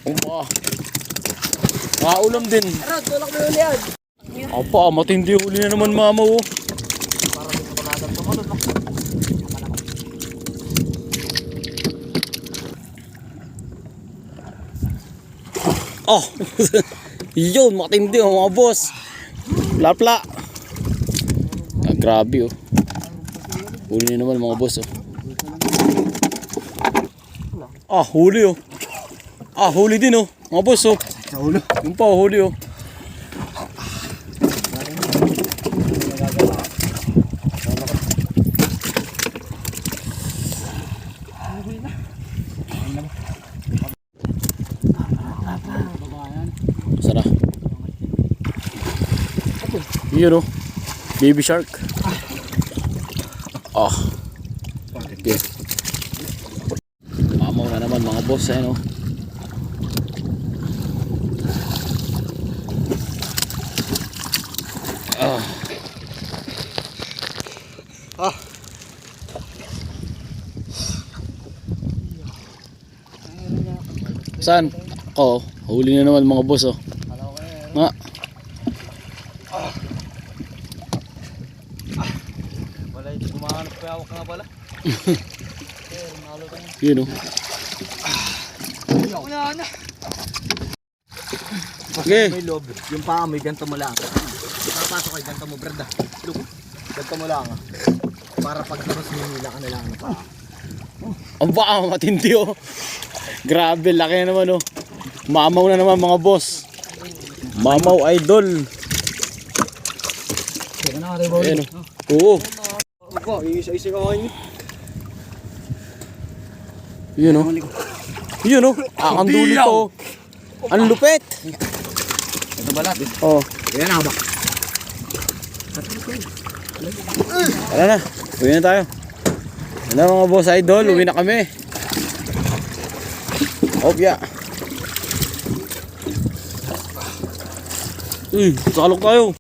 Opa. Nakaulam din. Rod, tulak mo yun yan. Opa, matindi huli na naman mama oh. Para din sa kalagan tumalon. Oh, yun, matindi oh mga boss. Lapla. Ah, grabe oh. Huli na naman mga boss oh. Ah, huli oh. Ah, huli din oh. Mga boss oh. Sa ulo. Yung pa oh, huli oh. Sana. Yun oh. Baby shark. Ah. Okay. Mamaw na naman mga boss eh no. Ah. Ah. Saan? Ako, huli na naman mga boss oh. Nga. Wala, kumahanap pa ako nga pala. Yun oh. Wala na. Okay. May loob. Yung paa may ganto mo lang. Papasok ay ganto mo, brad. Look. Ganto mo lang. Para pag tapos minila ka na lang ng paa. Ang baka matindi oh. Grabe, laki na naman oh. Mamaw na naman mga boss. Mamaw idol. Sige na, Rebo. Ayan oh. Oo. Ako, isa-isa ka kayo. Yun oh. Yun oh. Ang dulo to. Ang lupet. Ito balat. Oh. Ayan na ba? Wala na. Uwi na tayo. Ano mga boss idol, uwi na kami. Opya. Uy, salok tayo.